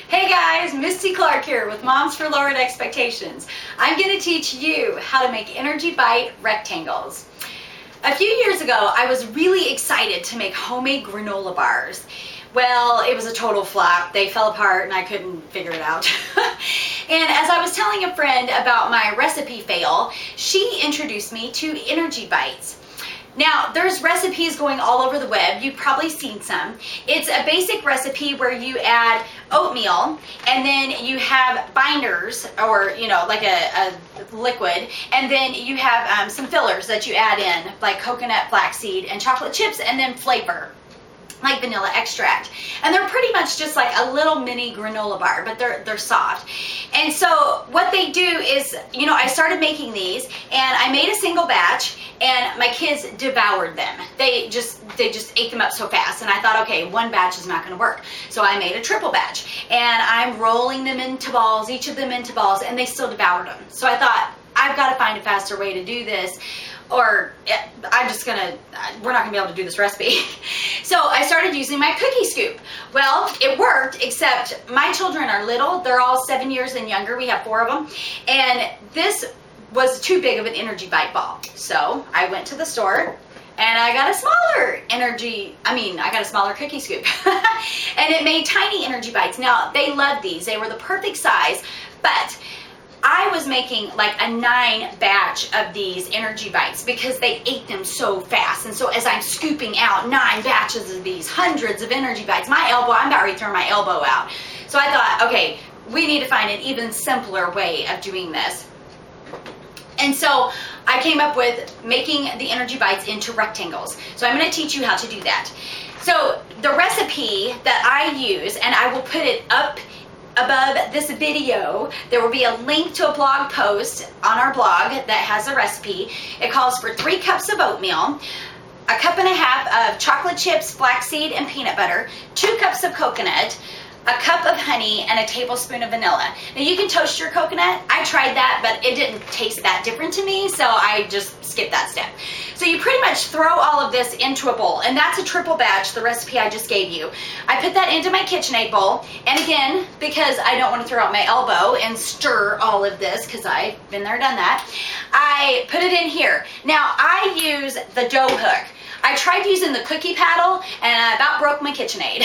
Hey guys, Misty Clark here with Moms for Lowered Expectations. I'm going to teach you how to make Energy Bite rectangles. A few years ago, I was really excited to make homemade granola bars. Well, it was a total flop. They fell apart and I couldn't figure it out. And as I was telling a friend about my recipe fail, she introduced me to Energy Bites. Now, there's recipes going all over the web. You've probably seen some. It's a basic recipe where you add oatmeal and then you have binders or, like a liquid. And then you have some fillers that you add in, like coconut, flaxseed, and chocolate chips, and then flavor, like vanilla extract. And they're pretty much just like a little mini granola bar, but they're soft. And so what they do is, I started making these and I made a single batch and my kids devoured them. They just ate them up so fast. And I thought, okay, one batch is not gonna work. So I made a triple batch and I'm rolling them into balls, each of them into balls, and they still devoured them. So I thought, I've got to find a faster way to do this, or we're not gonna be able to do this recipe. So I started using my cookie scoop. Well, it worked, except my children are little. They're all 7 years and younger. We have 4 of them. And this was too big of an Energy Bite ball. So I went to the store and I got a smaller I got a smaller cookie scoop. And it made tiny Energy Bites. Now, they loved these. They were the perfect size, but I was making like a 9 batch of these Energy Bites because they ate them so fast. And so as I'm scooping out 9 batches of these, hundreds of Energy Bites, I'm about ready to throw my elbow out. So I thought, okay, we need to find an even simpler way of doing this. And so I came up with making the Energy Bites into rectangles. So I'm going to teach you how to do that. So the recipe that I use, and I will put it up above this video, there will be a link to a blog post on our blog that has a recipe. It calls for 3 cups of oatmeal, 1.5 cups of chocolate chips, flaxseed, and peanut butter, 2 cups of coconut, 1 cup of honey, and a tablespoon of vanilla. Now you can toast your coconut. I tried that, but it didn't taste that different to me, so I just skipped that step. So you pretty much throw all of this into a bowl, and that's a triple batch, the recipe I just gave you. I put that into my KitchenAid bowl, and again, because I don't want to throw out my elbow and stir all of this, because I've been there, done that, I put it in here. Now, I use the dough hook. I tried using the cookie paddle and I about broke my KitchenAid.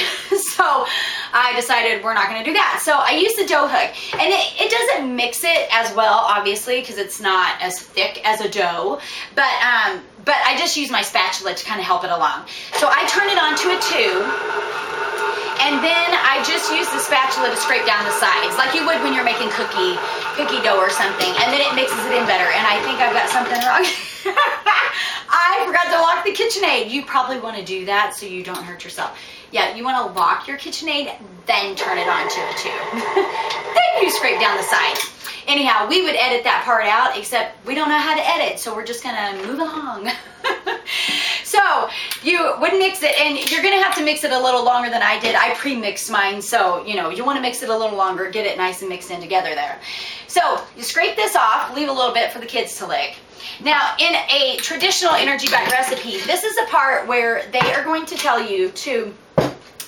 So I decided we're not gonna do that. So I used the dough hook, and it doesn't mix it as well, obviously, because it's not as thick as a dough, but I just use my spatula to kind of help it along. So I turn it onto a tube, and then I just use the spatula to scrape down the sides, like you would when you're making cookie dough or something, and then it mixes it in better. And I think I've got something wrong. I forgot to lock the KitchenAid. You probably want to do that so you don't hurt yourself. Yeah, you want to lock your KitchenAid, then turn it onto a tube. Then you scrape down the sides. Anyhow, we would edit that part out, except we don't know how to edit, so we're just gonna move along. So you would mix it, and you're gonna have to mix it a little longer than I did. I pre-mixed mine, so you want to mix it a little longer, get it nice and mixed in together there. So you scrape this off, leave a little bit for the kids to lick. Now, in a traditional Energy Bite recipe, this is the part where they are going to tell you to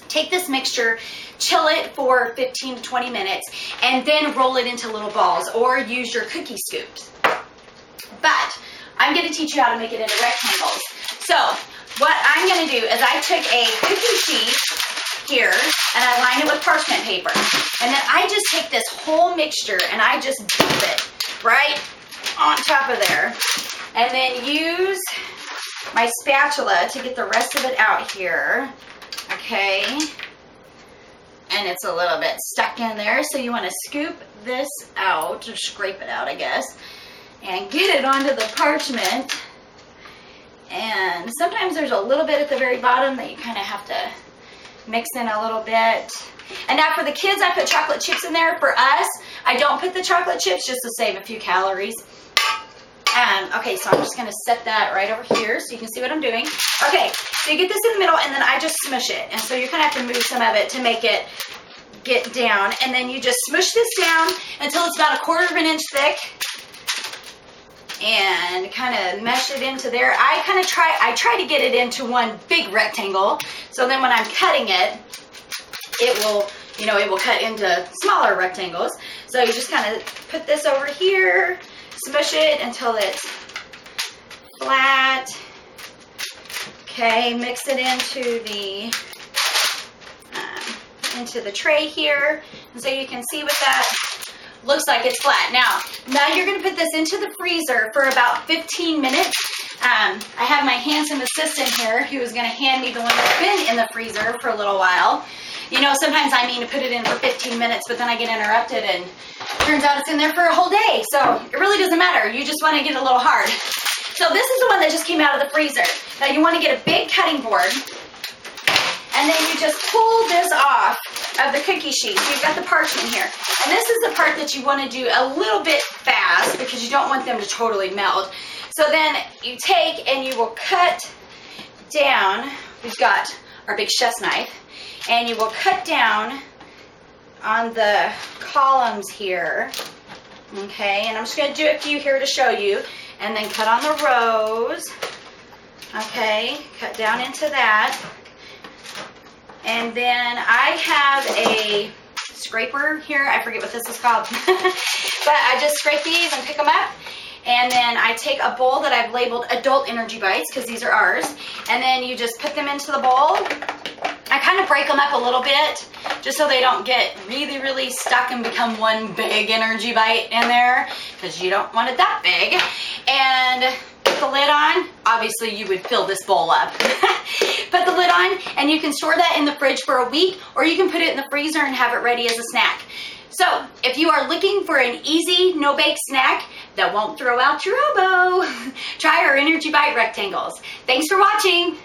take this mixture, chill it for 15 to 20 minutes, and then roll it into little balls, or use your cookie scoops. But I'm going to teach you how to make it into rectangles. So what I'm going to do is I took a cookie sheet here and I line it with parchment paper. And then I just take this whole mixture and I just dip it right on top of there. And then use my spatula to get the rest of it out here. Okay. And it's a little bit stuck in there, so you want to scoop this out, or scrape it out, I guess, and get it onto the parchment. And sometimes there's a little bit at the very bottom that you kind of have to mix in a little bit. And now for the kids, I put chocolate chips in there. For us, I don't put the chocolate chips just to save a few calories. Okay, so I'm just going to set that right over here so you can see what I'm doing. Okay, so you get this in the middle, and then I just smush it. And so you're going to have to move some of it to make it get down. And then you just smush this down until it's about 1/4 inch thick. And kind of mesh it into there. I try to get it into one big rectangle. So then when I'm cutting it, it will you know, it will cut into smaller rectangles. So you just kind of put this over here, smush it until it's flat. Okay, mix it into the tray here, and so you can see what that looks like. It's flat. Now you're going to put this into the freezer for about 15 minutes. I have my handsome assistant here who is going to hand me the one that's been in the freezer for a little while. You know, sometimes I mean to put it in for 15 minutes, but then I get interrupted and turns out it's in there for a whole day. So it really doesn't matter. You just want to get it a little hard. So this is the one that just came out of the freezer. Now you want to get a big cutting board, and then you just pull this off of the cookie sheet. So you've got the parchment here. And this is the part that you want to do a little bit fast because you don't want them to totally melt. So then you take and you will cut down. We've got our big chef's knife. And you will cut down on the columns here. Okay, and I'm just going to do a few here to show you. And then cut on the rows. Okay, cut down into that. And then I have a scraper here. I forget what this is called. But I just scrape these and pick them up. And then I take a bowl that I've labeled Adult Energy Bites because these are ours. And then you just put them into the bowl. I kind of break them up a little bit just so they don't get really, really stuck and become one big energy bite in there because you don't want it that big. And put the lid on. Obviously, you would fill this bowl up. Put the lid on, and you can store that in the fridge for a week, or you can put it in the freezer and have it ready as a snack. So, if you are looking for an easy, no-bake snack that won't throw out your elbow, try our Energy Bite rectangles. Thanks for watching.